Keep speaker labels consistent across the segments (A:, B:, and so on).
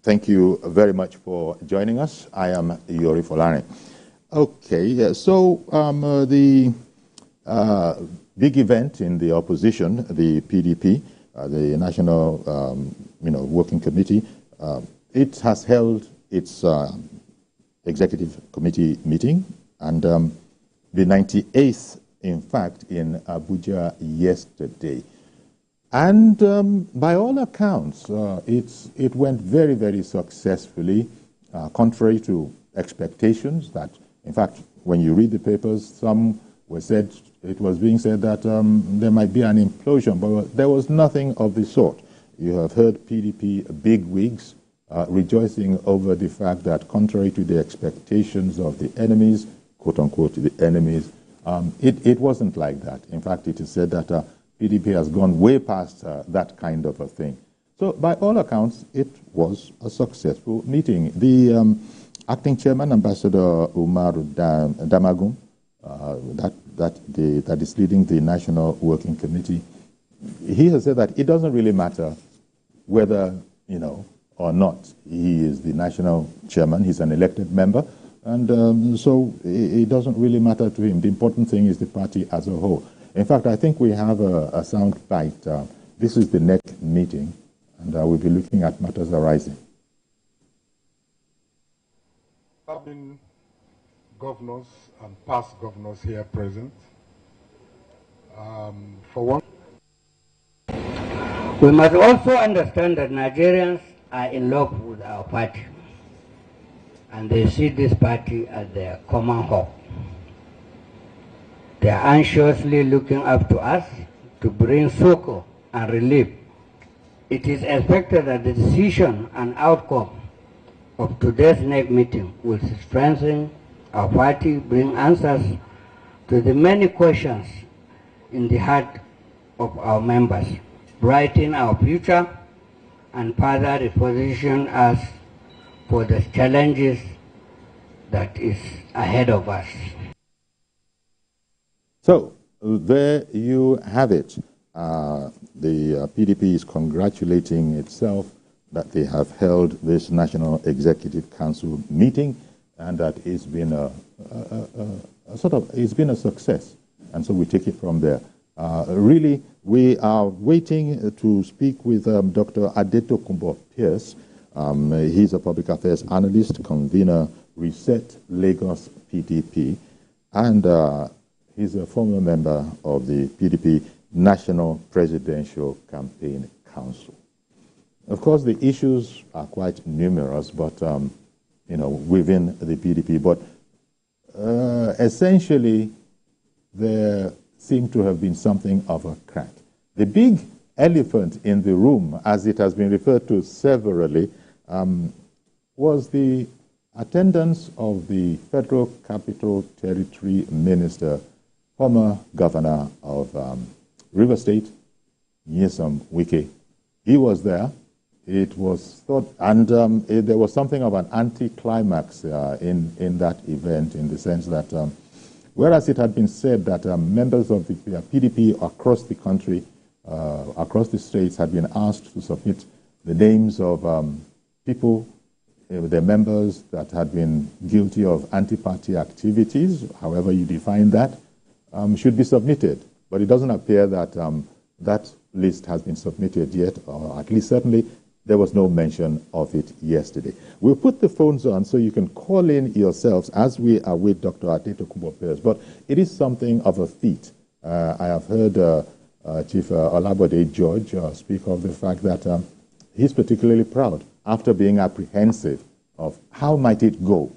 A: Thank you very much for joining us. I am Yori Folani. Okay, so the big event in the opposition, the PDP, the National Working Committee, it has held its executive committee meeting, and the 98th, in fact, in Abuja yesterday. And by all accounts, it went very, very successfully, contrary to expectations that, in fact, when you read the papers, some were said, it was being said that there might be an implosion, but there was nothing of the sort. You have heard PDP bigwigs rejoicing over the fact that, contrary to the expectations of the enemies, quote unquote, the enemies, it wasn't like that. In fact, it is said that PDP has gone way past that kind of a thing. So, by all accounts, it was a successful meeting. The acting chairman, Ambassador Damagum, that is leading the National Working Committee, he has said that it doesn't really matter whether, or not, he is the national chairman, he's an elected member, and so it doesn't really matter to him. The important thing is the party as a whole. In fact, I think we have a sound bite. This is the NEC meeting, and we'll be looking at matters arising.
B: Having governors and past governors here present, for one,
C: we must also understand that Nigerians are in love with our party, and they see this party as their common hope. They are anxiously looking up to us to bring succor and relief. It is expected that the decision and outcome of today's NEC meeting will strengthen our party, bring answers to the many questions in the heart of our members, brighten our future, and further reposition us for the challenges that is ahead of us.
A: So, there you have it. The PDP is congratulating itself that they have held this National Executive Council meeting, and that it's been it's been a success. And so we take it from there. Really, we are waiting to speak with Dr. Adetokunbo Pierce. He's a public affairs analyst, convener, Reset Lagos PDP, and he's a former member of the PDP National Presidential Campaign Council. Of course, the issues are quite numerous, but within the PDP. But essentially, there seemed to have been something of a crack. The big elephant in the room, as it has been referred to severally, was the attendance of the Federal Capital Territory Minister, former governor of River State, Nyesom Wike. He was there. It was thought, and there was something of an anticlimax in that event, in the sense that whereas it had been said that members of the PDP across the country, across the states, had been asked to submit the names of people, their members that had been guilty of anti-party activities, however you define that, should be submitted. But it doesn't appear that that list has been submitted yet, or at least certainly there was no mention of it yesterday. We'll put the phones on so you can call in yourselves as we are with Dr. Adetokunbo Pierce. But it is something of a feat. I have heard Chief Olabode George speak of the fact that he's particularly proud after being apprehensive of how might it go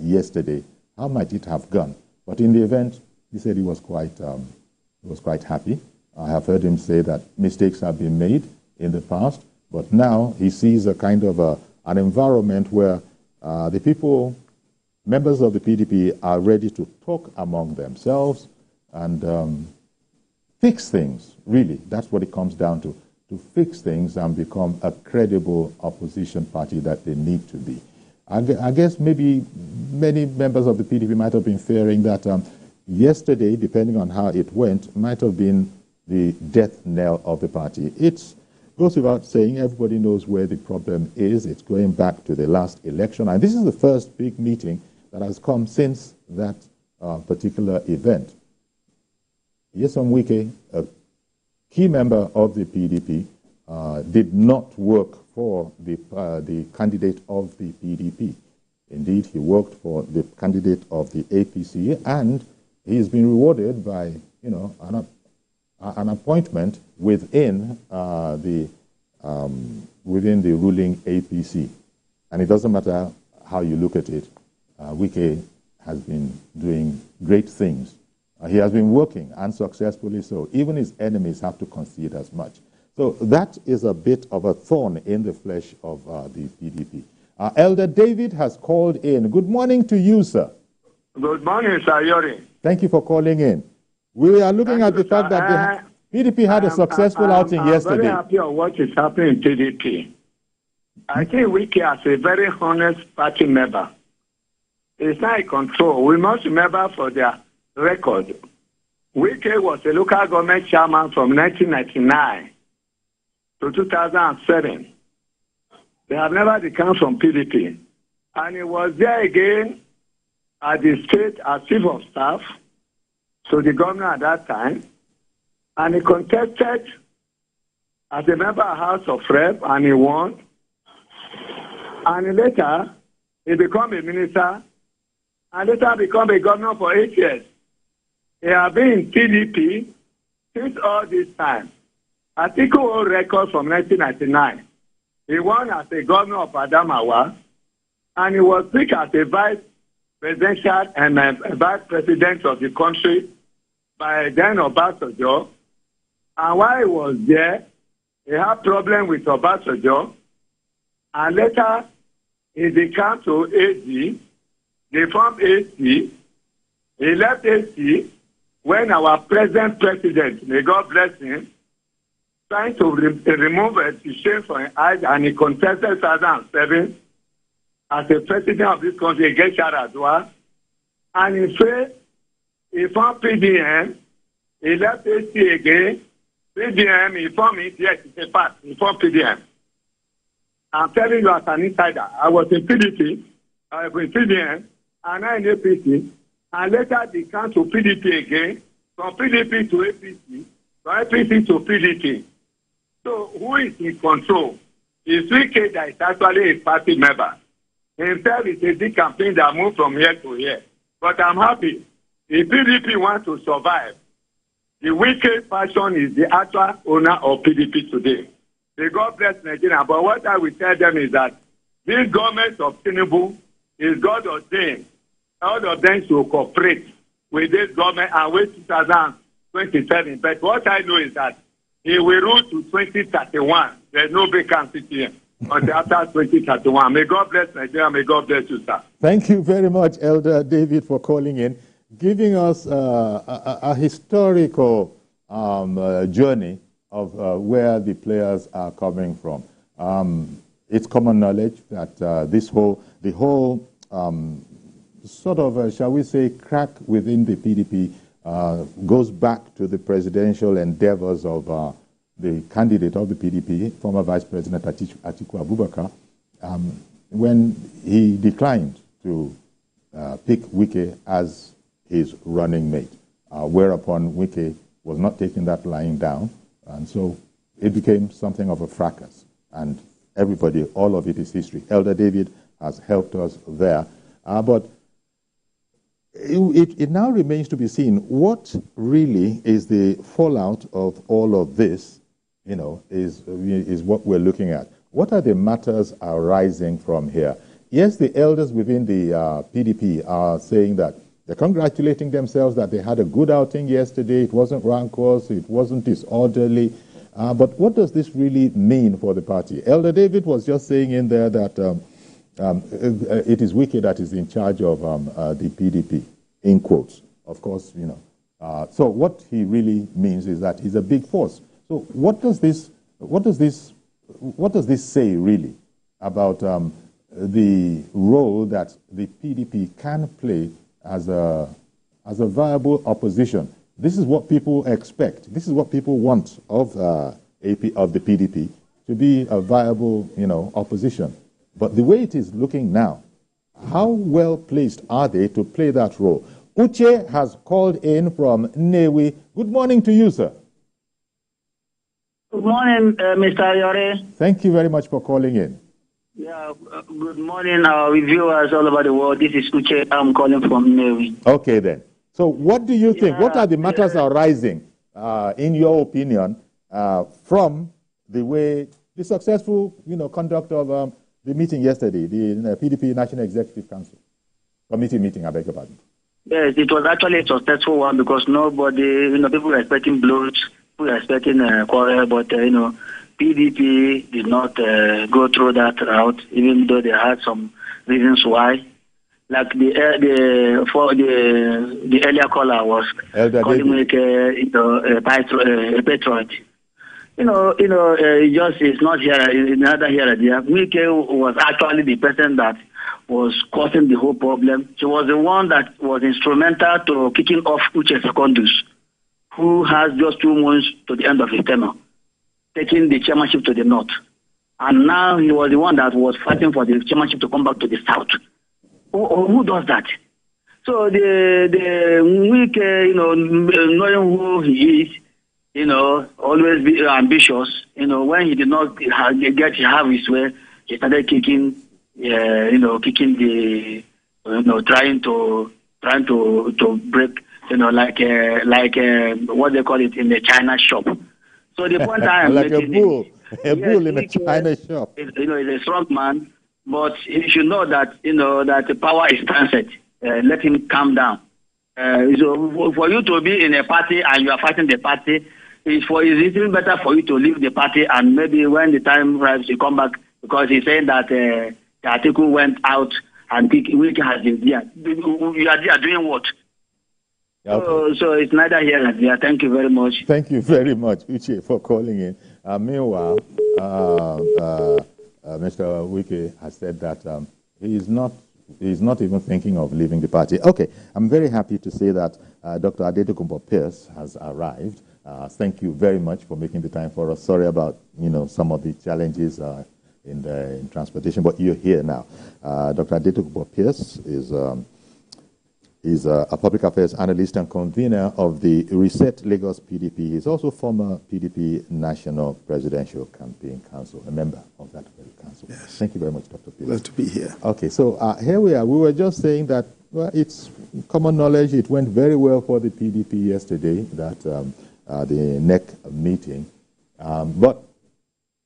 A: yesterday, how might it have gone. But in the event, he said he was quite happy. I have heard him say that mistakes have been made in the past, but now he sees a kind of an environment where the people, members of the PDP, are ready to talk among themselves and fix things, really. That's what it comes down to fix things and become a credible opposition party that they need to be. I guess maybe many members of the PDP might have been fearing that yesterday, depending on how it went, might have been the death knell of the party. goes without saying, everybody knows where the problem is. It's going back to the last election. And this is the first big meeting that has come since that particular event. Nyesom Wike, a key member of the PDP, did not work for the candidate of the PDP. Indeed, he worked for the candidate of the APC, and he's been rewarded by, an appointment within the ruling APC. And it doesn't matter how you look at it. Wike has been doing great things. He has been working, and successfully so. Even his enemies have to concede as much. So that is a bit of a thorn in the flesh of the PDP. Elder David has called in. Good morning to you, sir.
D: Good morning, Sir Yori.
A: Thank you for calling in. We are looking at the fact that the PDP had a successful outing yesterday.
D: I'm very happy of what is happening in PDP. I think Wike as a very honest party member. It's not a control. We must remember for their record. Wike was a local government chairman from 1999 to 2007. They have never declined from PDP. And he was there again at the state as chief of staff to the governor at that time. And he contested as a member of House of Rep, and he won. And later, he became a minister, and later became a governor for 8 years. He has been in PDP since all this time. Article O record from 1999. He won as a governor of Adamawa, and he was picked as a vice presidential and vice president of the country by then Obasanjo. And while he was there, he had problem with Obasanjo, and later he declined to AD. They formed AC. He left AC when our present president, may God bless him, trying to remove a shame from his eyes, and he contested 2007 as the president of this country against Yaradua. And in fact, he formed PDM. He left AC again. PDM, he formed it, yes, it's a fact. He formed PDM. I'm telling you as an insider, I was in PDP, I was in PDM, and now in APC, and later they came to PDP again, from PDP to APC, from APC to PDP. So who is in control? It's Wike that is actually a party member. Himself is a big campaign that moved from here to here. But I'm happy. If PDP wants to survive, the Wike faction is the actual owner of PDP today. May God bless Nigeria. But what I will tell them is that this government of Tinubu is God ordained. All of them should cooperate with this government and wait 2027. But what I know is that he will rule to 2031. There's no vacancy here until after 2031. May God bless Nigeria. May God bless you, sir.
A: Thank you very much, Elder David, for calling in, giving us a historical journey of where the players are coming from. It's common knowledge that the whole sort of, shall we say, crack within the PDP goes back to the presidential endeavors of the candidate of the PDP, former Vice President Atiku Abubakar, when he declined to pick Wike as his running mate, whereupon Wike was not taking that lying down, and so it became something of a fracas. And everybody, all of it is history. Elder David has helped us there. But it now remains to be seen what really is the fallout of all of this, is what we're looking at. What are the matters arising from here? Yes, the elders within the PDP are saying that they're congratulating themselves that they had a good outing yesterday. It wasn't rancorous, it wasn't disorderly. But what does this really mean for the party? Elder David was just saying in there that it is Wike that is in charge of the PDP, in quotes. Of course, so what he really means is that he's a big force. So what does this say really about the role that the PDP can play as a viable opposition? This is what people expect. This is what people want of the PDP. to be a viable, opposition. But the way it is looking now, how well placed are they to play that role? Uche has called in from Nnewi. Good morning to you, sir.
E: Good morning, Mr. Yore.
A: Thank you very much for calling in.
E: Yeah, good morning, our viewers all over the world. This is Uche. I'm calling from Nnewi.
A: Okay, then. So what do you think? What are the matters arising, in your opinion, from the successful, conduct of the meeting yesterday, the PDP National Executive Council Committee meeting, I beg your pardon?
E: Yes, it was actually a successful one because nobody, people were expecting blows, people were expecting quarrel, but, PDP did not go through that route, even though they had some reasons why. Like the earlier caller was calling me a patriot. It's not here, neither here nor there. Mike was actually the person that was causing the whole problem. She was the one that was instrumental to kicking off Uche Secondus, who has just 2 months to the end of his tenure, taking the chairmanship to the north. And now he was the one that was fighting for the chairmanship to come back to the south. Who does that? So the weak, knowing who he is, always be ambitious. When he did not get to have his way, he started kicking the, trying to break, like what they call it in the China shop. So the point I am
A: like
E: making
A: a bull in a China shop.
E: Is a strong man, but he should know that that the power is transit. Let him calm down. So for you to be in a party and you are fighting the party, it's even better for you to leave the party and maybe when the time arrives you come back, because he's saying that the article went out and Wiki has been there. You are there doing what? Okay. So it's neither here nor there. Thank you very much.
A: Thank you very much, Uche, for calling in. Meanwhile, Mr. Wiki has said that he's not even thinking of leaving the party. Okay, I'm very happy to say that Dr. Adetukumbo Pierce has arrived. Thank you very much for making the time for us. Sorry about some of the challenges in transportation, but you're here now. Dr. Adetukumbo Pierce is a public affairs analyst and convener of the Reset Lagos PDP. He's also former PDP National Presidential Campaign Council, a member of that very council.
F: Yes.
A: Thank you very much, Dr. Pierce.
F: Glad to be here.
A: Okay, so here we are. We were just saying that it's common knowledge. It went very well for the PDP yesterday, that the NEC meeting. But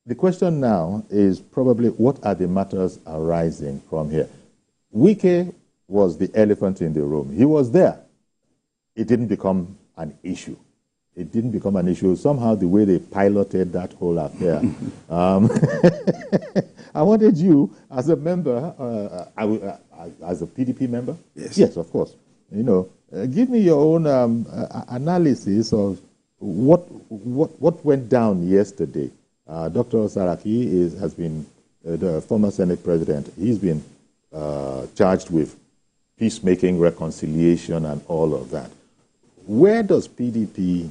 A: the question now is probably what are the matters arising from here? Wike was the elephant in the room. He was there. It didn't become an issue. It didn't become an issue. Somehow the way they piloted that whole affair. I wanted you, as a member, as a PDP member?
F: Yes.
A: Yes, of course. Give me your own analysis of what went down yesterday. Dr. Saraki has been the former Senate president. He's been charged with peacemaking, reconciliation, and all of that. Where does PDP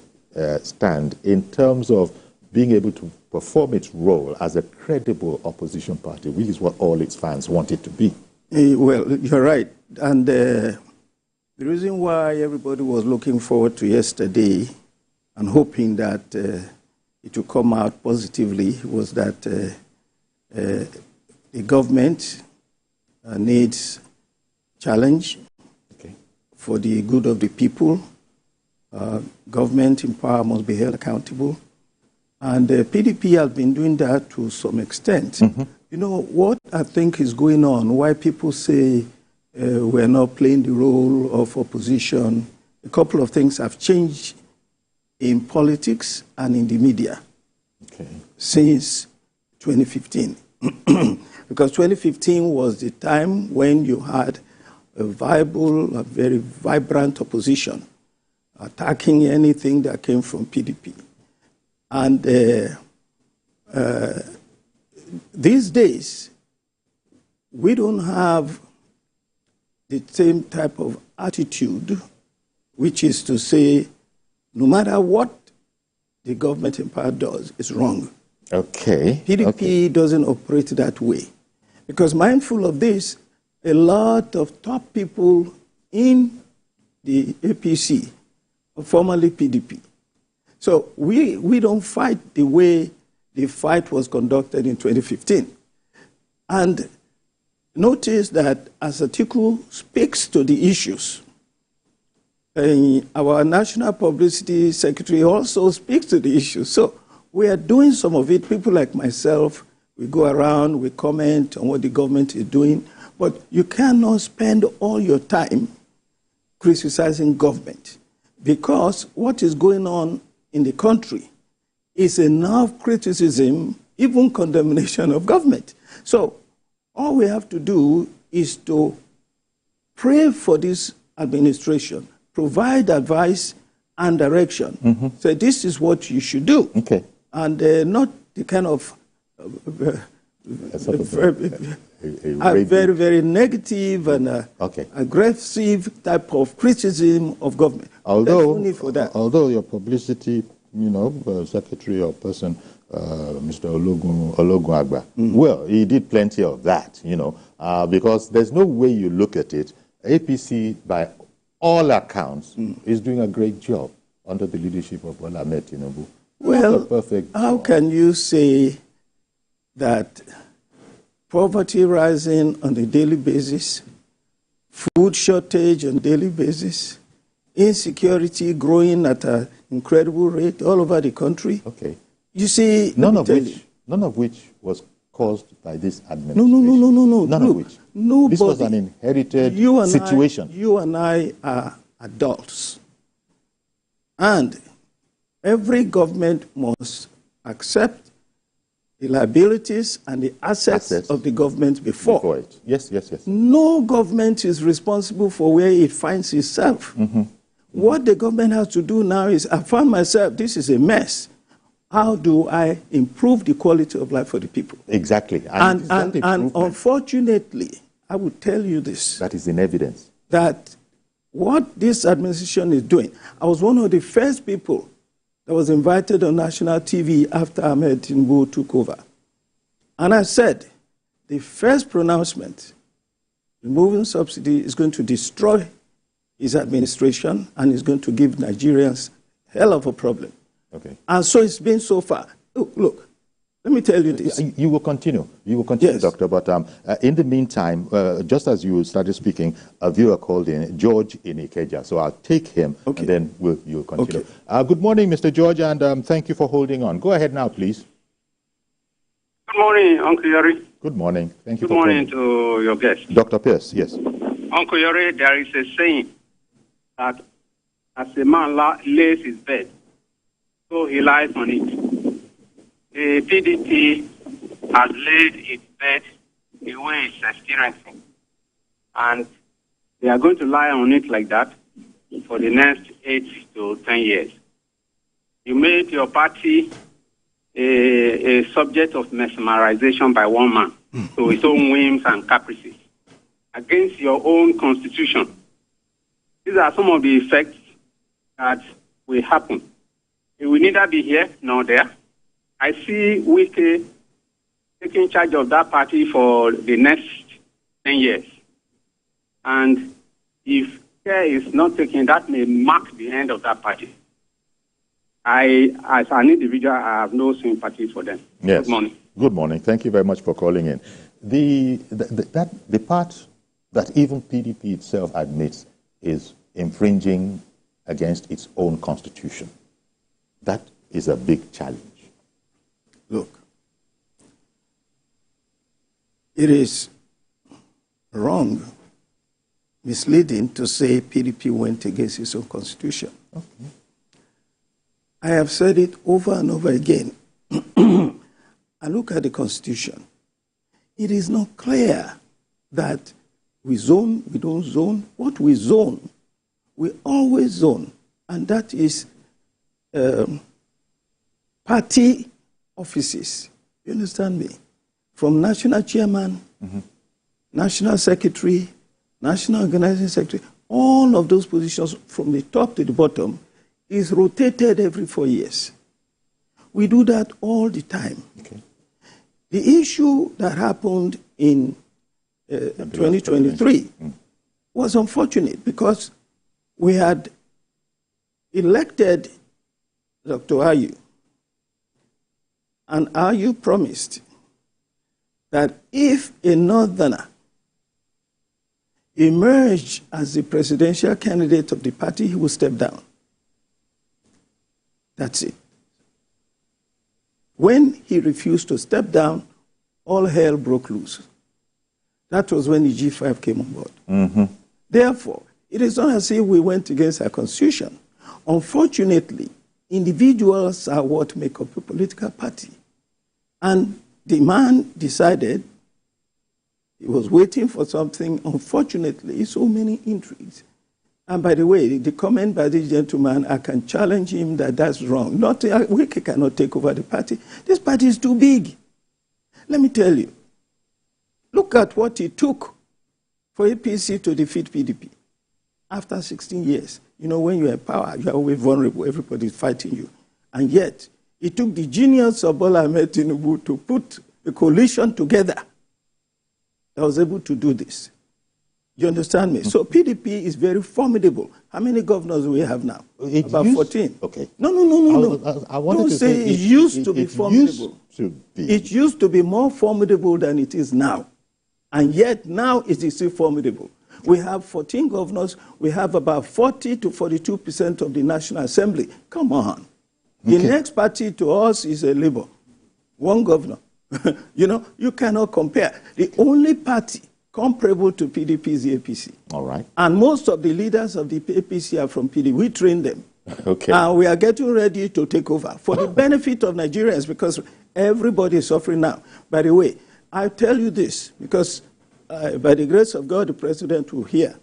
A: stand in terms of being able to perform its role as a credible opposition party, which is what all its fans want it to be?
F: Well, you're right. And the reason why everybody was looking forward to yesterday and hoping that it would come out positively was that the government needs challenge for the good of the people. Government in power must be held accountable. And the PDP has been doing that to some extent. What I think is going on, why people say we're not playing the role of opposition, a couple of things have changed in politics and in the media since 2015. Because 2015 was the time when you had a viable, a very vibrant opposition attacking anything that came from PDP. And these days, we don't have the same type of attitude, which is to say, no matter what the government in power does, it's wrong.
A: Okay.
F: PDP doesn't operate that way. Because mindful of this, a lot of top people in the APC, formerly PDP. So we don't fight the way the fight was conducted in 2015. And notice that as Atiku speaks to the issues, our National Publicity Secretary also speaks to the issues. So we are doing some of it. People like myself, we go around, we comment on what the government is doing, but you cannot spend all your time criticizing government, because what is going on in the country is enough criticism, even condemnation of government. So all we have to do is to pray for this administration, provide advice and direction. So this is what you should do.
A: Okay.
F: And not the kind of very, very negative and aggressive type of criticism of government.
A: Although,
F: no need for that.
A: Although your publicity, secretary or person, Mr. Ologun Agba, well, he did plenty of that, because there's no way you look at it. APC, by all accounts, is doing a great job under the leadership of Bola Ahmed Tinubu.
F: Well, how can you say that poverty rising on a daily basis, food shortage on a daily basis, insecurity growing at an incredible rate all over the country?
A: Okay.
F: You see,
A: none of which was caused by this administration.
F: No.
A: None of which.
F: Nobody.
A: This was an inherited situation.
F: You and I are adults. And every government must accept the liabilities and the assets of the government before
A: it. Yes.
F: No government is responsible for where it finds itself. What the government has to do now is, I found myself, this is a mess. How do I improve the quality of life for the people?
A: Exactly.
F: And unfortunately, I would tell you this.
A: That is in evidence.
F: That what this administration is doing, I was one of the first people that was invited on national TV after Ahmed Tinubu took over. And I said, the first pronouncement, removing subsidy, is going to destroy his administration and is going to give Nigerians a hell of a problem.
A: Okay.
F: And so it's been so far. Look, let me tell you this.
A: You will continue. You will continue, yes. Doctor. But in the meantime, just as you started speaking, a viewer called in, George in Ikeja. So I'll take him, and then you'll continue. Okay. Good morning, Mr. George, and thank you for holding on. Go ahead now, please.
G: Good morning, Uncle Yori.
A: Good morning. Thank you.
G: Good morning to your guest.
A: Dr. Pierce, yes.
G: Uncle Yori, there is a saying that as a man lays his bed, so he lies on it. The PDP has laid its bed the way it's experiencing. And they are going to lie on it like that for the next 8 to 10 years. You made your party a subject of mesmerization by one man to his own whims and caprices against your own constitution. These are some of the effects that will happen. It will neither be here nor there. I see Wike taking charge of that party for the next 10 years. And if care is not taken, that may mark the end of that party. As an individual, I have no sympathy for them.
A: Yes.
G: Good morning.
A: Good morning. Thank you very much for calling in. The part that even PDP itself admits is infringing against its own constitution. That is a big challenge.
F: Look, it is wrong, misleading to say PDP went against its own constitution. Okay. I have said it over and over again. I look at the constitution. It is not clear that we zone, we don't zone. What we zone, we always zone. And that is party offices. You understand me? From national chairman, national secretary, national organizing secretary, all of those positions from the top to the bottom is rotated every 4 years. We do that all the time.
A: Okay.
F: The issue that happened in 2023 was unfortunate because we had elected Dr. Ayu, and Ayu promised that if a northerner emerged as the presidential candidate of the party, he would step down. That's it. When he refused to step down, all hell broke loose. That was when the G5 came on board. Therefore, it is not as if we went against our constitution. Unfortunately, individuals are what make up a political party. And the man decided he was waiting for something. Unfortunately, so many intrigues. And by the way, the comment by this gentleman, I can challenge him that that's wrong. We cannot take over the party. This party is too big. Let me tell you, look at what it took for APC to defeat PDP. After 16 years, you know, when you're in power, you're always vulnerable. Everybody's fighting you. And yet, it took the genius of Bola Ahmed Tinubu to put a coalition together that was able to do this. You understand me? So PDP is very formidable. How many governors do we have now? About 14.
A: Okay.
F: No.
A: I wanted
F: Don't
A: to
F: say it used to be formidable. It used to be more formidable than it is now. And yet now it is still formidable. We have 14 governors. We have about 40 to 42% of the National Assembly. Come on. The next party to us is a Labour. One governor. You know, you cannot compare. The only party comparable to PDP is the APC.
A: All right.
F: And most of the leaders of the APC are from PDP. We train them.
A: Okay.
F: And we are getting ready to take over for the benefit of Nigerians because everybody is suffering now. By the way, I tell you this because by the grace of God, the president will hear.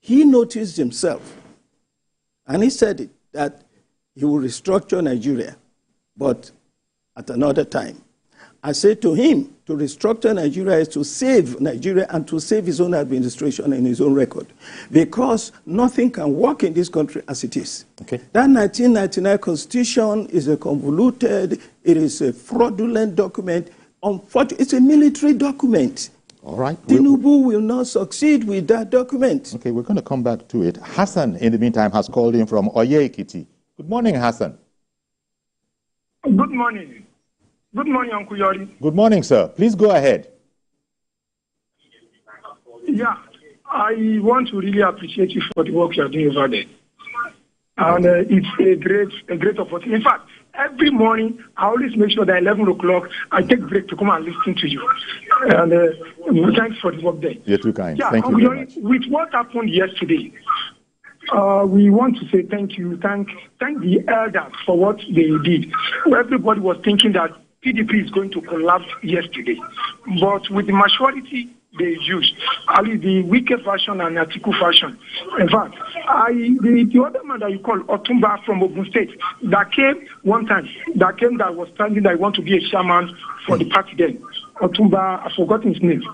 F: He noticed himself, and he said it, that he will restructure Nigeria, but at another time. I said to him, to restructure Nigeria is to save Nigeria and to save his own administration and his own record. Because nothing can work in this country as it is.
A: Okay.
F: That 1999 constitution is a convoluted, it is a fraudulent document. Unfortunately, it's a military document.
A: All right.
F: Tinubu will not succeed with that document.
A: Okay, we're going to come back to it. Hassan, in the meantime, has called in from Oye Ekiti. Good morning, Hassan.
H: Good morning. Good morning, Uncle Yori.
A: Good morning, sir. Please go ahead.
H: Yeah, I want to really appreciate you for the work you're doing over there. And it's a great opportunity. In fact, every morning, I always make sure that 11 o'clock, I take a break to come and listen to you. And thanks for the work there.
A: You're too kind.
H: Yeah,
A: Thank you very much.
H: With what happened yesterday, we want to say thank you. Thank the elders for what they did. Everybody was thinking that PDP is going to collapse yesterday. But with the majority they used, only the wicked version and Atiku version. In fact, the other man that you call Otumba from Ogun State, that came one time, that was standing that want to be a chairman for the party then. Otumba, I've forgotten his name.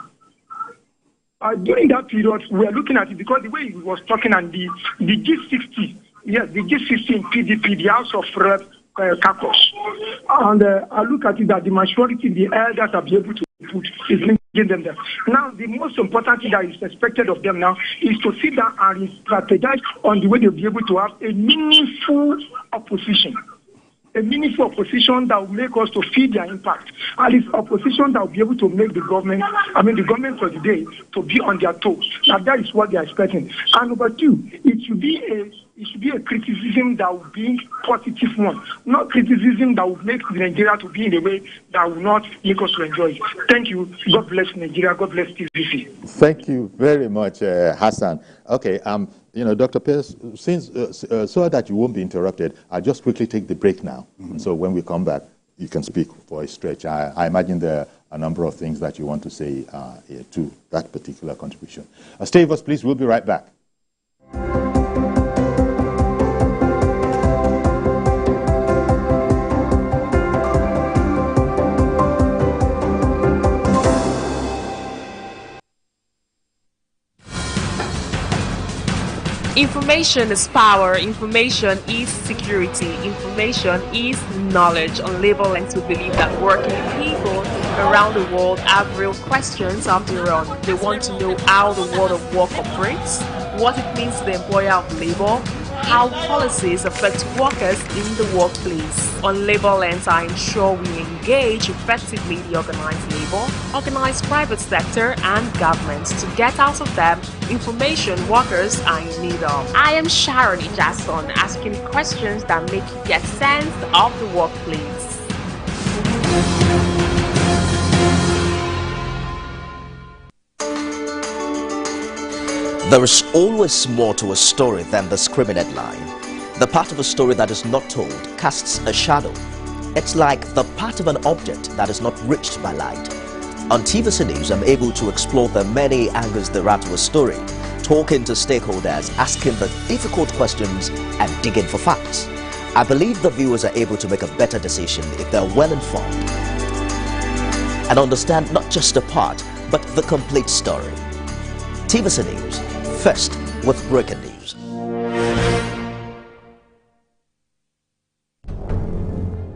H: During that period, we are looking at it because the way he was talking and the G60, yes, the G60 in PDP, the House of Rep, Kakos. And I look at it that the majority, the elders are be able to put is bringing them there. Now, the most important thing that is expected of them now is to sit down and strategize on the way they'll be able to have a meaningful opposition. A meaningful opposition that will make us to feel their impact. And it's opposition that will be able to make the government for the day, to be on their toes. Now that is what they are expecting. And number two, it should be a criticism that will be a positive one, not criticism that will make Nigeria to be in a way that will not make us to enjoy it. Thank you. God bless Nigeria. God bless TVC.
A: Thank you very much, Hassan. Okay, you know, Dr. Pierce, since so that you won't be interrupted, I'll just quickly take the break now. So when we come back, you can speak for a stretch. I imagine there are a number of things that you want to say to that particular contribution. Stay with us, please. We'll be right back.
I: Information is power, information is security, information is knowledge. On Labor Length, we believe that working people around the world have real questions of their own. They want to know how the world of work operates, what it means to the employer of labor, how policies affect workers in the workplace. On Labor Lens, I ensure we engage effectively the organized labor, organized private sector, and government to get out of them information workers are in need of. I am Sharon Ijason, asking questions that make you get sense of the workplace.
J: There is always more to a story than the screaming headline. The part of a story that is not told casts a shadow. It's like the part of an object that is not reached by light. On TVC News, I'm able to explore the many angles there are to a story, talking to stakeholders, asking the difficult questions, and digging for facts. I believe the viewers are able to make a better decision if they're well informed and understand not just a part, but the complete story. TVC News, first with breaking news.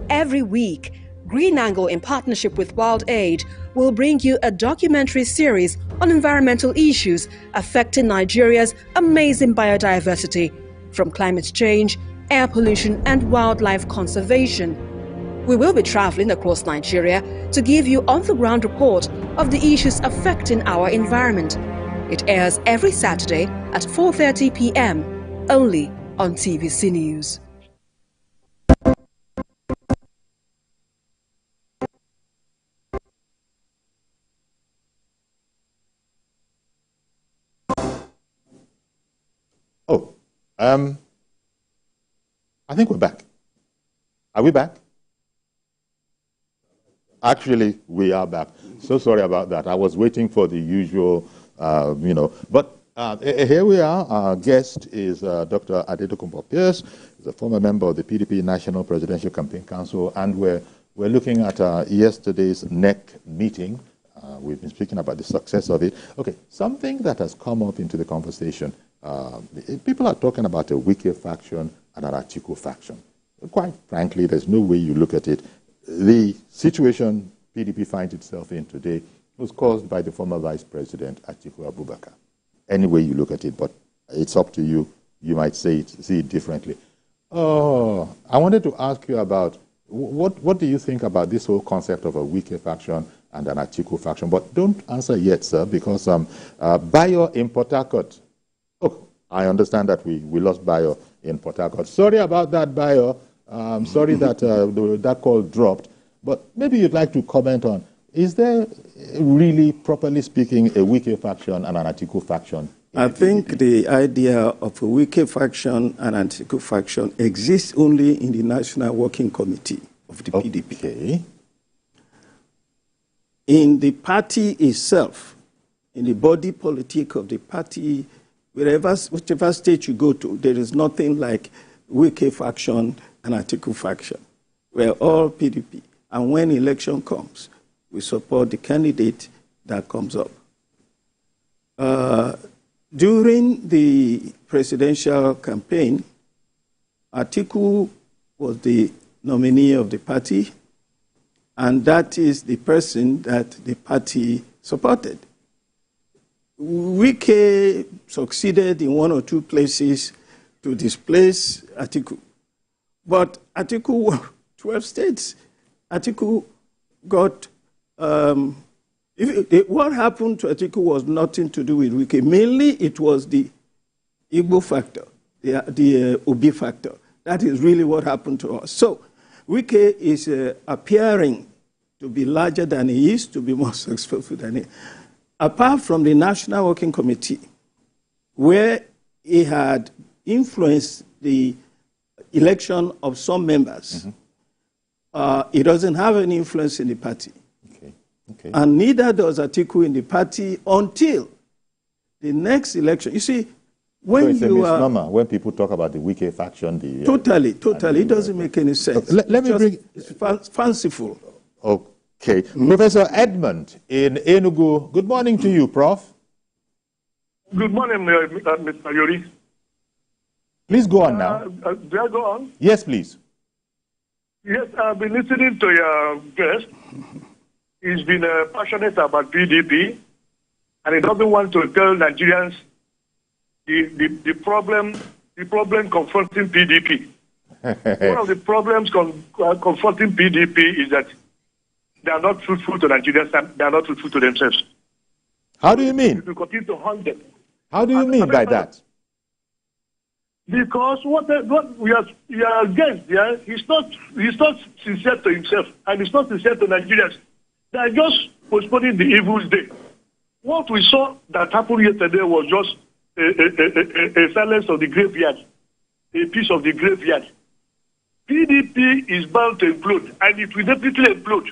K: Every week, Green Angle, in partnership with Wild Aid, will bring you a documentary series on environmental issues affecting Nigeria's amazing biodiversity, from climate change, air pollution, and wildlife conservation. We will be traveling across Nigeria to give you on-the-ground report of the issues affecting our environment. It airs every Saturday at 4:30 p.m. only on TVC News.
A: I think we're back. Are we back? Actually, we are back. So sorry about that. I was waiting for the usual, But here we are. Our guest is Dr. Adedokunbo Pierce. He's a former member of the PDP National Presidential Campaign Council, and we're looking at yesterday's NEC meeting. We've been speaking about the success of it. Okay, something that has come up into the conversation. People are talking about a Wike faction and an Atiku faction. Quite frankly, there's no way you look at it. The situation PDP finds itself in today was caused by the former Vice President, Atiku Abubakar. Any way you look at it, but it's up to you. You might see it differently. Oh, I wanted to ask you about what do you think about this whole concept of a Wike faction and an Atiku faction? But don't answer yet, sir, because Bayo in Port Harcourt. Oh, I understand that we lost Bayo in Port Harcourt. Sorry about that, Bayo. Sorry that that call dropped. But maybe you'd like to comment on, is there really, properly speaking, a Wike faction and an Atiku faction?
F: I think the idea of a Wike faction and an Atiku faction exists only in the National Working Committee of the PDP.
A: Okay.
F: In the party itself, in the body politic of the party, whichever state you go to, there is nothing like Wike faction and Atiku faction. We're all PDP. And when election comes, we support the candidate that comes up. During the presidential campaign, Atiku was the nominee of the party, and that is the person that the party supported. Wike succeeded in one or two places to displace Atiku. But Atiku won 12 states. Atiku got... what happened to Atiku was nothing to do with Wike. Mainly, it was the Igbo factor, the Obi factor. That is really what happened to us. So, Wike is appearing to be larger than he is, to be more successful than he is. Apart from the National Working Committee, where he had influenced the election of some members, he doesn't have any influence in the party.
A: Okay.
F: And neither does Atiku in the party until the next election. You see, when
A: so you are... misnomer when people talk about the Wike faction.
F: Totally. It doesn't make any sense.
A: Let me bring...
F: It's fanciful.
A: Okay. Professor Edmund in Enugu. Good morning to you, Prof.
L: Good morning, Mr. Yori.
A: Please go on now.
L: Do I go on?
A: Yes, please.
L: Yes, I've been listening to your guest. He's been passionate about PDP, and he doesn't want to tell Nigerians the problem confronting PDP. One of the problems confronting PDP is that they are not truthful to Nigerians, and they are not truthful to themselves.
A: How do you mean?
L: We continue to hunt them.
A: How do you mean by that?
L: Because what we are against, yeah, he's not sincere to himself, and he's not sincere to Nigerians. They are just postponing the evil's day. What we saw that happened yesterday was just a silence of the graveyard, a piece of the graveyard. PDP is bound to implode, and it will definitely implode.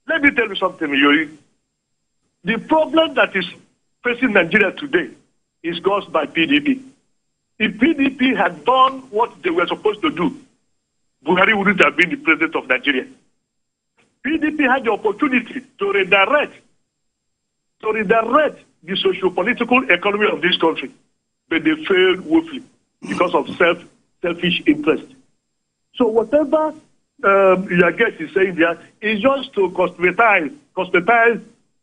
L: Let me tell you something, Yori. The problem that is facing Nigeria today is caused by PDP. If PDP had done what they were supposed to do, Buhari wouldn't have been the president of Nigeria. PDP had the opportunity to redirect the socio-political economy of this country, but they failed woefully because of selfish interest. So whatever your guest is saying there is just to cosmetize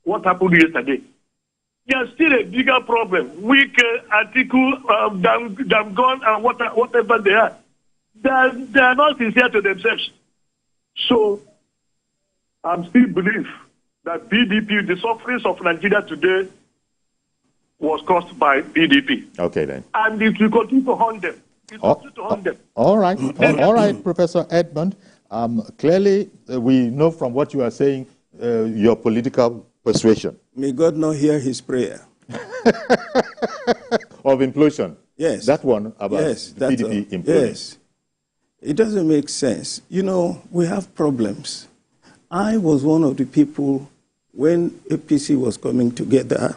L: what happened yesterday. There's still a bigger problem. Weak article, Damagum, and whatever they are. They are not sincere to themselves. So I still believe that PDP, the sufferings of Nigeria today, was caused by PDP.
A: Okay, then.
L: And it will continue to haunt them.
A: All right. All right, Professor Edmund. Clearly, we know from what you are saying, your political persuasion.
F: May God not hear his prayer.
A: Of implosion.
F: Yes.
A: That one about PDP imploding.
F: Yes. It doesn't make sense. You know, we have problems. I was one of the people when APC was coming together.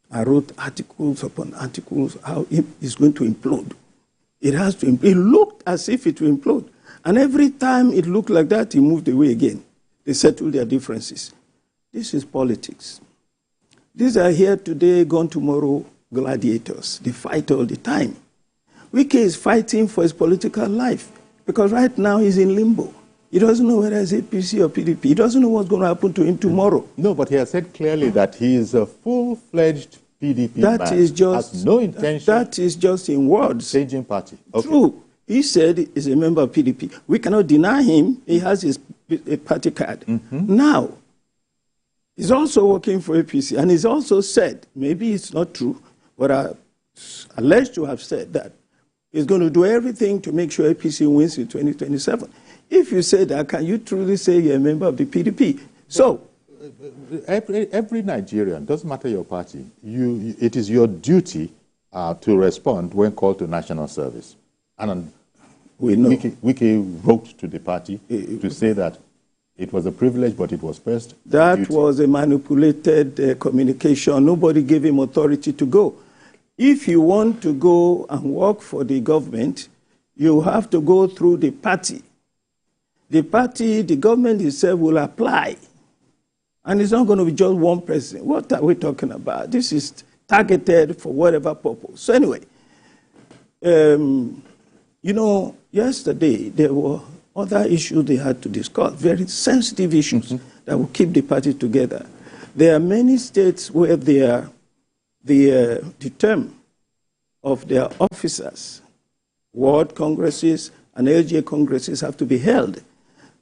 F: I wrote articles upon articles how it's going to implode. It has to implode. It looked as if it will implode. And every time it looked like that, it moved away again. They settled their differences. This is politics. These are here today, gone tomorrow gladiators. They fight all the time. Wike is fighting for his political life because right now he's in limbo. He doesn't know whether it's APC or PDP. He doesn't know what's going to happen to him tomorrow.
A: No, but he has said clearly that he is a full-fledged PDP man. Has no intention.
F: That is just in words.
A: Changing party. Okay.
F: True. He said he's a member of PDP. We cannot deny him. He has his party card. Now, he's also working for APC, and he's also said, maybe it's not true, but alleged to have said that he's going to do everything to make sure APC wins in 2027. If you say that, can you truly say you're a member of the PDP? So,
A: every Nigerian, doesn't matter your party, it is your duty to respond when called to national service. And
F: we know.
A: Wike wrote to the party to say that it was a privilege, but it was first.
F: That was a manipulated communication. Nobody gave him authority to go. If you want to go and work for the government, you have to go through the party. The government itself will apply. And it's not going to be just one person. What are we talking about? This is targeted for whatever purpose. So anyway, you know, yesterday there were other issues they had to discuss, very sensitive issues that will keep the party together. There are many states where the term of their officers, ward congresses and LGA congresses have to be held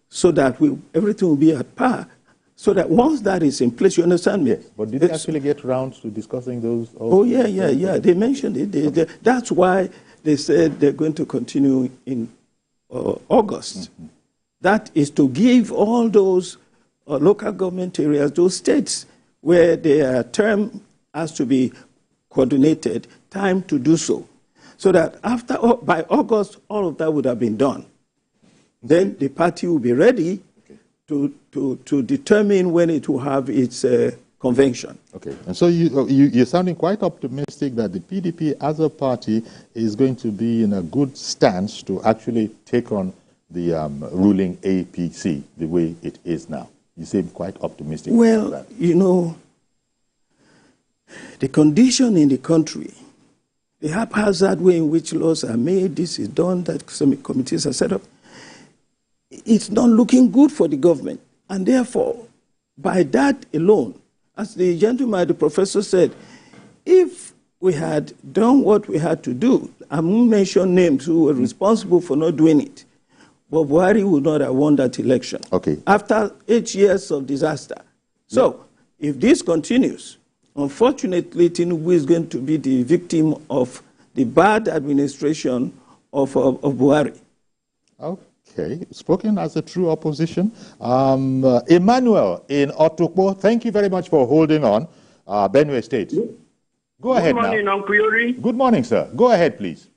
F: so that everything will be at par. So that once that is in place, you understand me?
A: Yes, but did they actually get around to discussing those?
F: Oh, yeah. They mentioned it. That's why they said they're going to continue in August. That is to give all those local government areas, those states where their term has to be coordinated, time to do so. So that by August, all of that would have been done. Then the party will be ready to determine when it will have its convention.
A: Okay, and so you're sounding quite optimistic that the PDP as a party is going to be in a good stance to actually take on the ruling APC the way it is now. You seem quite optimistic
F: about
A: that.
F: You know, the condition in the country the haphazard way in which laws are made, this is done, that some committees are set up, it's not looking good for the government. And therefore, by that alone, as the gentleman, the professor said, if we had done what we had to do, I won't mention names who were responsible for not doing it, but Buhari would not have won that election.
A: Okay.
F: After 8 years of disaster. So, if this continues, unfortunately, Tinubu is going to be the victim of the bad administration of Buhari.
A: Okay, spoken as a true opposition. Emmanuel in Otokpo, thank you very much for holding on. Benue State. Go ahead now.
M: Good morning, Uncle Yuri.
A: Good morning, sir. Go ahead, please.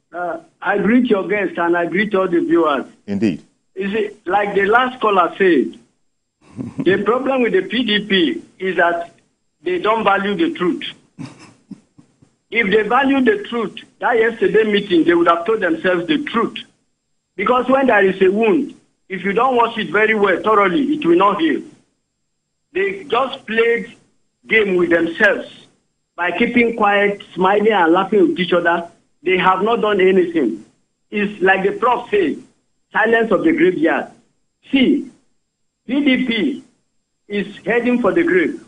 M: I greet your guests and I greet all the viewers.
A: Indeed.
M: Is it like the last caller said, the problem with the PDP is that they don't value the truth. If they value the truth, that yesterday meeting, they would have told themselves the truth. Because when there is a wound, if you don't wash it very well, thoroughly, it will not heal. They just played game with themselves by keeping quiet, smiling and laughing with each other. They have not done anything. It's like the prof said, silence of the graveyard. See, PDP is heading for the grave.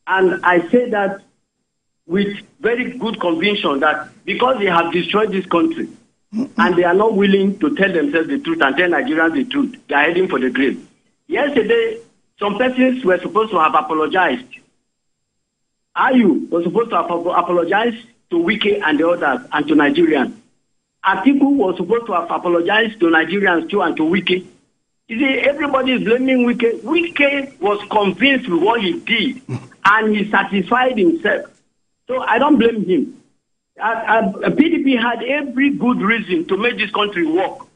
M: And I say that with very good conviction that because they have destroyed this country and they are not willing to tell themselves the truth and tell Nigerians the truth, they are heading for the grave. Yesterday, some persons were supposed to have apologized. Ayu was supposed to have apologized to Wike and the others and to Nigerians. Atiku was supposed to have apologized to Nigerians too and to Wike. You see, everybody is blaming Wike. Wike was convinced with what he did and he satisfied himself. So I don't blame him. PDP had every good reason to make this country work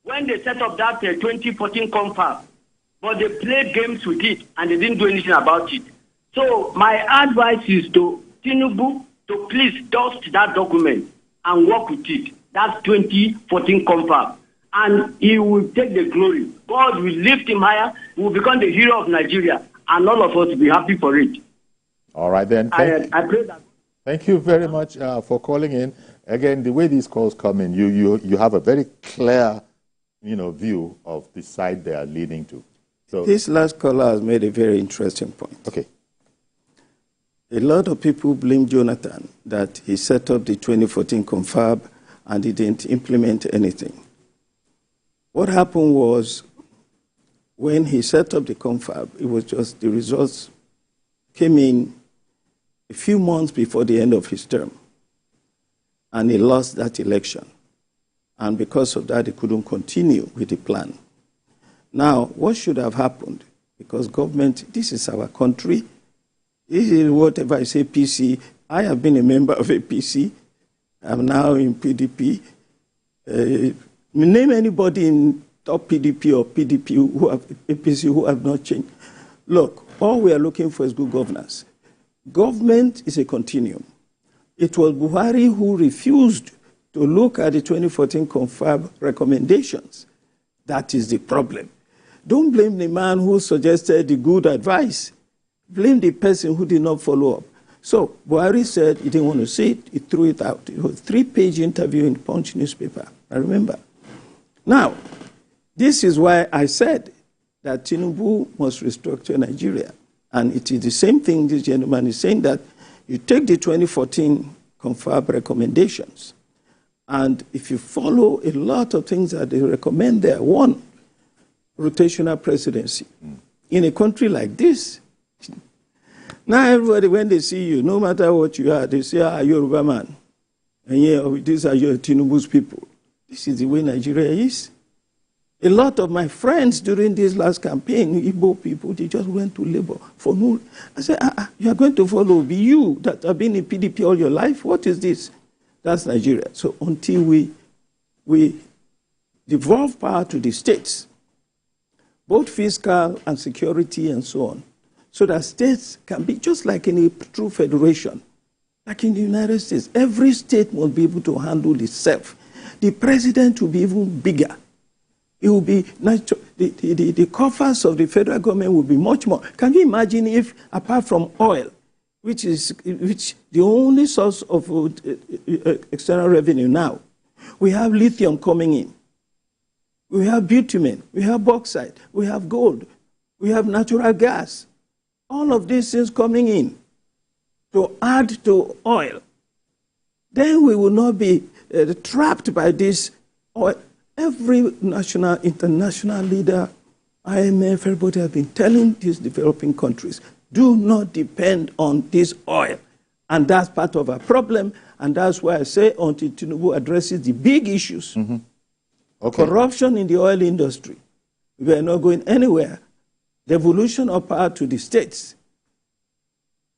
M: when they set up that 2014 confab, but they played games with it and they didn't do anything about it. So my advice is to Tinubu to please dust that document and work with it. That's 2014 confab. And he will take the glory. God will lift him higher. He will become the hero of Nigeria. And all of us will be happy for it.
A: All right, then.
M: I pray that.
A: Thank you very much for calling in. Again, the way these calls come in, you have a very clear, view of the side they are leaning to. So
F: this last caller has made a very interesting point.
A: Okay.
F: A lot of people blame Jonathan that he set up the 2014 confab and he didn't implement anything. What happened was when he set up the confab, it was just the results came in a few months before the end of his term. And he lost that election. And because of that, he couldn't continue with the plan. Now, what should have happened? Because government, this is our country. This is whatever I say PC. I have been a member of APC. I'm now in PDP. Name anybody in top PDP or PDP who have APC who have not changed. Look, all we are looking for is good governance. Government is a continuum. It was Buhari who refused to look at the 2014 confab recommendations. That is the problem. Don't blame the man who suggested the good advice. Blame the person who did not follow up. So Buhari said he didn't want to see it. He threw it out. It was a 3-page interview in Punch newspaper. I remember. Now, this is why I said that Tinubu must restructure Nigeria. And it is the same thing this gentleman is saying, that you take the 2014 confab recommendations, and if you follow a lot of things that they recommend there, one, rotational presidency. In a country like this, now everybody, when they see you, no matter what you are, they say, you're a Yoruba man. And yeah, these are your Tinubu's people. This is the way Nigeria is. A lot of my friends during this last campaign, Igbo people, they just went to labor for no. I said, you are going to follow you that have been in PDP all your life? What is this? That's Nigeria. So until we devolve power to the states, both fiscal and security and so on, so that states can be just like in a true federation, like in the United States. Every state must be able to handle itself. The president will be even bigger. It will be the coffers of the federal government will be much more. Can you imagine if, apart from oil, which the only source of external revenue now. We have lithium coming in. We have bitumen. We have bauxite. We have gold. We have natural gas. All of these things coming in to add to oil. Then we will not be trapped by this oil. Every national, international leader, IMF, everybody have been telling these developing countries, do not depend on this oil. And that's part of our problem. And that's why I say until Tinubu addresses the big issues, corruption in the oil industry, we are not going anywhere. Devolution of power to the states,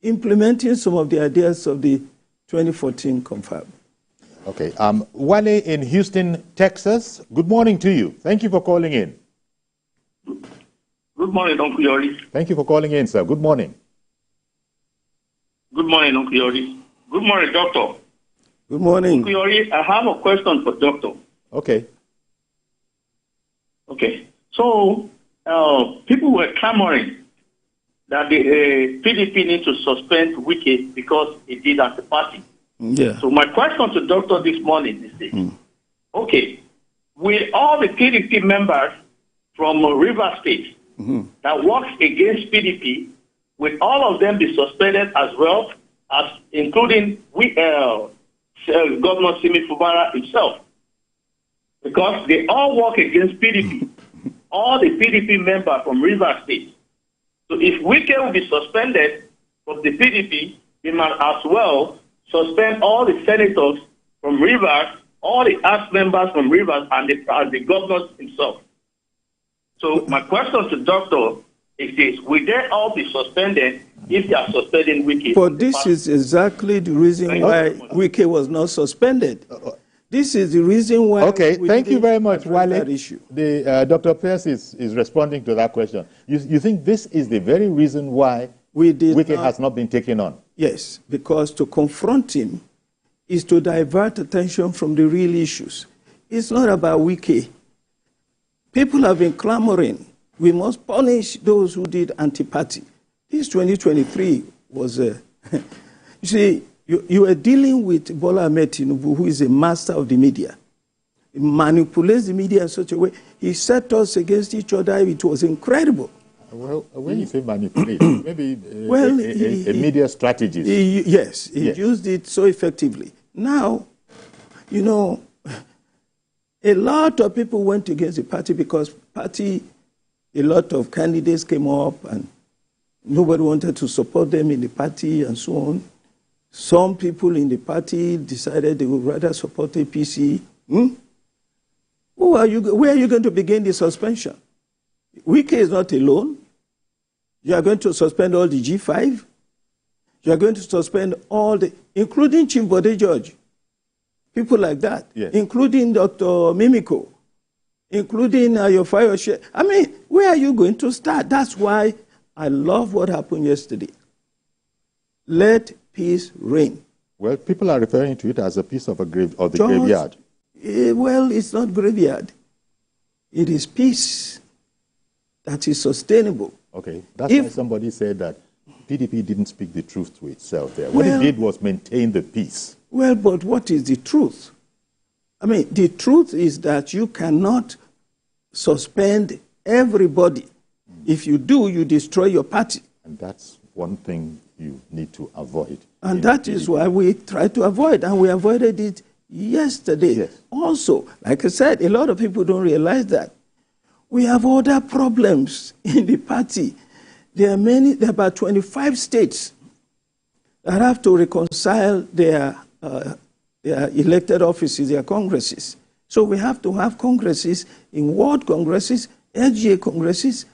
F: implementing some of the ideas of the 2014 confab.
A: Okay. Wale in Houston, Texas, good morning to you. Thank you for calling in.
N: Good morning, Uncle Yori.
A: Thank you for calling in, sir. Good morning.
N: Good morning, Uncle Yori. Good morning, Doctor.
F: Good morning.
N: Uncle Yori, I have a question for Doctor.
A: Okay.
N: Okay. So, people were clamoring that the PDP needs to suspend Wike because he did as a party.
F: Yeah.
N: So my question to Doctor this morning is this. Okay, will all the PDP members from River State that works against PDP, will all of them be suspended as well, as including Governor Simi Fubara himself? Because they all work against PDP, all the PDP members from River State. So if Wike will be suspended from the PDP, they must as well suspend all the senators from Rivers, all the House members from Rivers, and the governor himself. So my question to Doctor is this: will they all be suspended if they are suspending Wike?
F: But this is exactly the reason why Wike was not suspended. This is the reason why.
A: Okay, thank you very much, Wale.
F: Issue.
A: Dr. Pierce is responding to that question. You think this is the very reason why Wike has not been taken on?
F: Yes, because to confront him is to divert attention from the real issues. It's not about Wike. People have been clamoring. We must punish those who did anti-party. This 2023 was you see, you are dealing with Bola Ahmed Tinubu, who is a master of the media. He manipulates the media in such a way. He set us against each other. It was incredible.
A: Well, when you say manipulate, maybe a media strategist.
F: He used it so effectively. Now, you know, a lot of people went against the party because a lot of candidates came up and nobody wanted to support them in the party and so on. Some people in the party decided they would rather support APC. Where are you going to begin the suspension? Wike is not alone. You are going to suspend all the G5. You are going to suspend all including Chief Bode George, people like that, including Dr. Mimiko, including your fire share. I mean, where are you going to start? That's why I love what happened yesterday. Let peace reign.
A: Well, people are referring to it as a piece of the graveyard.
F: Well, it's not graveyard. It is peace that is sustainable.
A: Okay, that's why somebody said that PDP didn't speak the truth to itself there. What it did was maintain the peace.
F: Well, but what is the truth? I mean, the truth is that you cannot suspend everybody. If you do, you destroy your party.
A: And that's one thing you need to avoid.
F: And that is why we try to avoid, and we avoided it yesterday.
A: Yes.
F: Also, like I said, a lot of people don't realize that. We have other problems in the party. There are about 25 states that have to reconcile their elected offices, their congresses. So we have to have congresses in ward congresses, LGA congresses,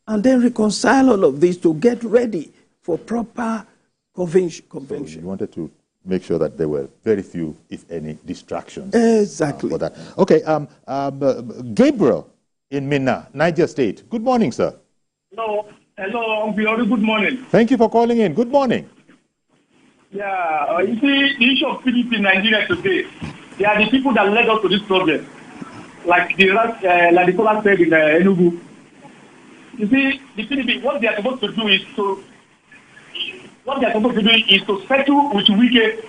F: and then reconcile all of these to get ready for proper convention.
A: So you wanted to make sure that there were very few, if any, distractions.
F: Exactly.
A: For that. Okay, Gabriel in Minna, Niger State. Good morning, sir.
L: Hello, good morning.
A: Thank you for calling in. Good morning.
L: Yeah, you see, the issue of PDP in Nigeria today, they are the people that led us to this problem. Like the caller said in Enugu. You see, the PDP, what they are supposed to do is to
O: what they're supposed to do is to settle with Wike,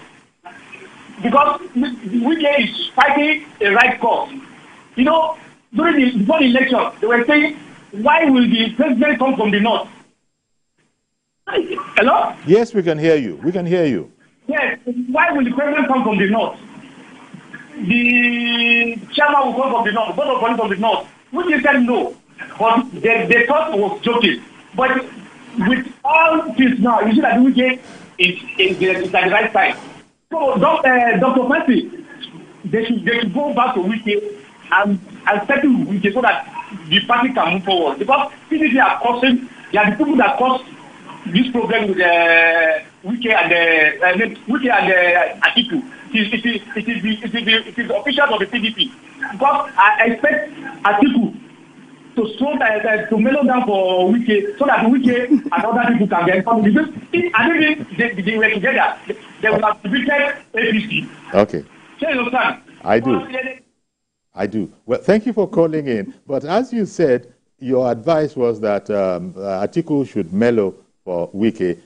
O: because Wike is fighting a right cause. You know, before the election, they were saying, why will the president come from the north? Hello?
A: Yes, we can hear you. We can hear you.
O: Yes, why will the president come from the north? The chairman will come from the north, board of police from the north. Which said no, but they thought it was joking. But with all this now, you see that the Wike is at the right side. So, Dr. Fancy, they should go back to Wike and settle with Wike so that the party can move forward. Because PDP are causing, they are the people that cause this problem with Wike and Atiku. It is the officials of the PDP. Because I expect Atiku to mellow down for Wike so that Wike and other people can get something. Because if they were together, they would have defeated APC.
A: Okay.
O: So you understand?
A: I do. Well, thank you for calling in. But as you said, your advice was that Atiku should mellow for Wike.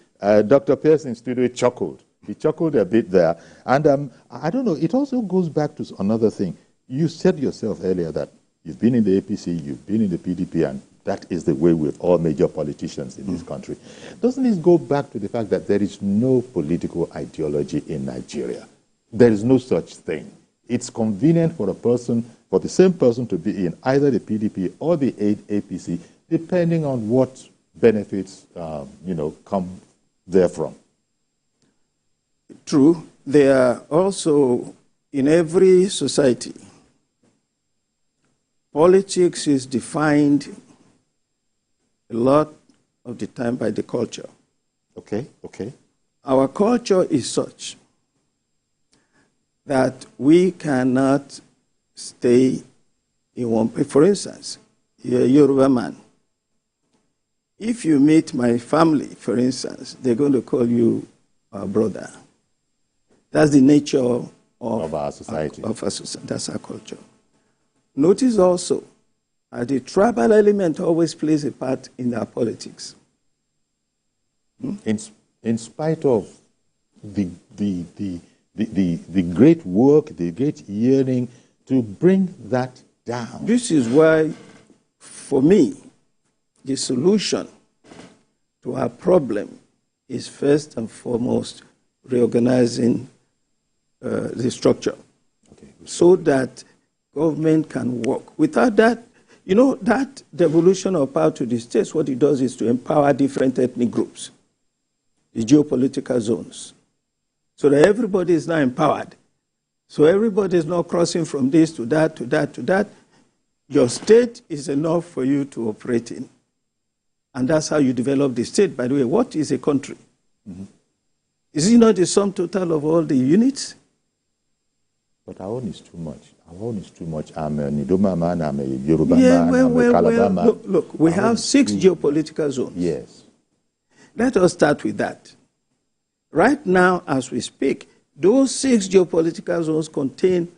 A: Dr. Pierce in studio chuckled. He chuckled a bit there. And I don't know, it also goes back to another thing. You said yourself earlier that you've been in the APC, you've been in the PDP, and that is the way with all major politicians in this country. Doesn't this go back to the fact that there is no political ideology in Nigeria? There is no such thing. It's convenient for the same person to be in either the PDP or the APC, depending on what benefits, come therefrom.
F: True. There are also, in every society, politics is defined a lot of the time by the culture.
A: Okay.
F: Our culture is such that we cannot stay in one place. For instance, you're a Yoruba man. If you meet my family, for instance, they're going to call you our brother. That's the nature of our society. That's our culture. Notice also that the tribal element always plays a part in our politics.
A: In spite of the great work, the great yearning to bring that down.
F: This is why, for me, the solution to our problem is first and foremost reorganizing the structure, so that government can work. Without that, that devolution of power to the states, what it does is to empower different ethnic groups, the geopolitical zones, so that everybody is now empowered. So everybody is not crossing from this to that, to that, to that. Your state is enough for you to operate in. And that's how you develop the state. By the way, what is a country? Is it not the sum total of all the units?
A: But our own is too much. Our own is too much. I'm a Nidoma man, I'm a Yoruba man, I'm a Calabar man.
F: Look, we have 6 geopolitical zones.
A: Yes.
F: Let us start with that. Right now, as we speak, those 6 geopolitical zones contain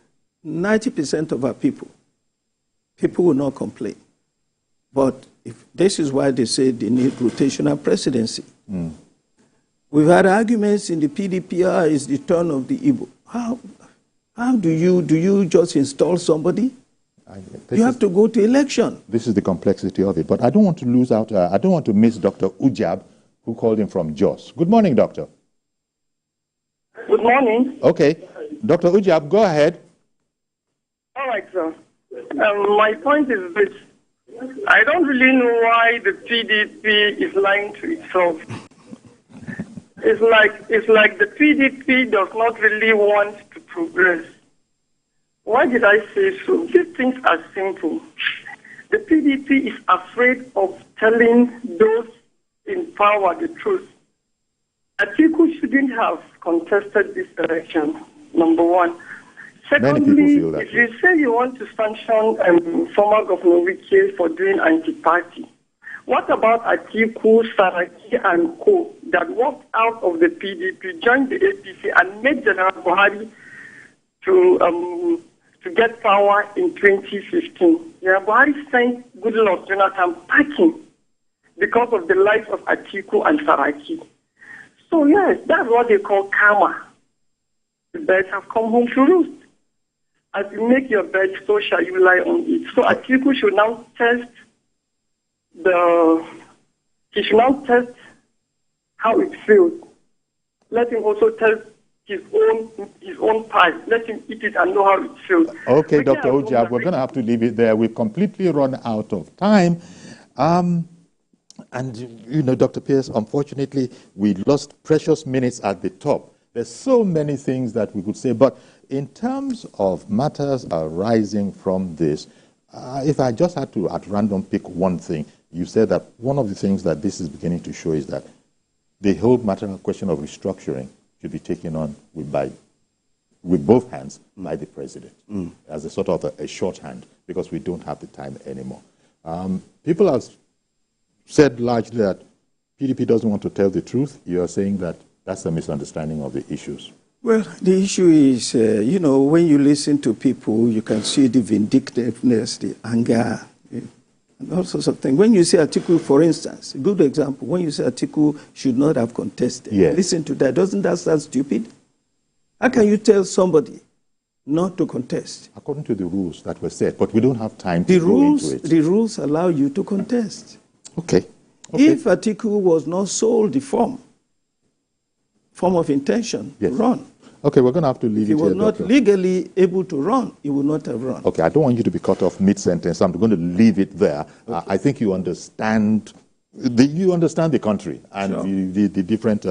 F: 90% of our people. People will not complain. But this is why they say they need rotational presidency. We've had arguments in the PDP, is the turn of the Igbo. How do you just install somebody? You have to go to election.
A: This is the complexity of it. But I don't want to lose out, I don't want to miss Dr. Ujab, who called in from Jos. Good morning, doctor.
P: Good morning.
A: Okay. Dr. Ujab, go ahead.
P: All right, sir. My point is this. I don't really know why the PDP is lying to itself. It's like the PDP does not really want to progress. Why did I say so? These things are simple. The PDP is afraid of telling those in power the truth. Atiku shouldn't have contested this election, number one. Secondly, if you say you want to sanction former Governor Wike for doing anti-party, what about Atiku, Saraki, and Co. that walked out of the PDP, joined the APC, and made General Buhari to get power in 2015? General Buhari sent Goodluck Jonathan packing because of the life of Atiku and Saraki. So yes, that's what they call karma. The birds have come home to roost. As you make your bed, so shall you lie on it. So Atiku should now test how it feels. Let him also test his own pie. Let him eat it and know how it feels.
A: Okay, Dr. Ojab, we're going to have to leave it there. We've completely run out of time. And, you know, Dr. Pierce, unfortunately, we lost precious minutes at the top. There's so many things that we could say, but in terms of matters arising from this, if I just had to, at random, pick one thing, you said that one of the things that this is beginning to show is that the whole matter of question of restructuring should be taken on with both hands by the president as a sort of a shorthand, because we don't have the time anymore. People have said largely that PDP doesn't want to tell the truth. You're saying that that's a misunderstanding of the issues. Well,
F: the issue is, you know, when you listen to people, you can see the vindictiveness, the anger, and all sorts of things. When you say Atiku, for instance, a good example, when you say Atiku should not have contested, listen to that. Doesn't that sound stupid? How can you tell somebody not to contest?
A: According to the rules that were set, but we don't have time to go into it.
F: The rules allow you to contest.
A: Okay.
F: If Atiku was not sold the form of intention to run.
A: Okay, we're going to have to leave it here.
F: If he was not legally able to run, he would not have run.
A: Okay, I don't want you to be cut off mid-sentence. I'm going to leave it there. Okay. I think you understand the country and the different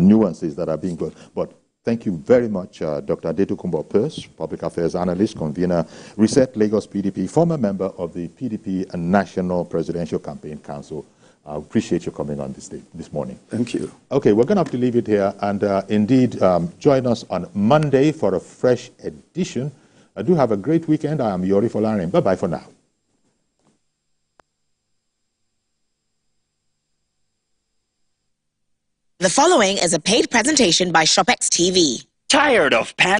A: nuances that are being put. But thank you very much, Dr. Adetukumbo Pierce, Public Affairs Analyst, Convener, Reset Lagos PDP, former member of the PDP National Presidential Campaign Council. I appreciate you coming on this morning.
F: Thank you.
A: Okay, we're going to have to leave it here. And indeed, join us on Monday for a fresh edition. Do have a great weekend. I am Yori Folarin. Bye-bye for now.
Q: The following is a paid presentation by ShopX TV.
R: Tired of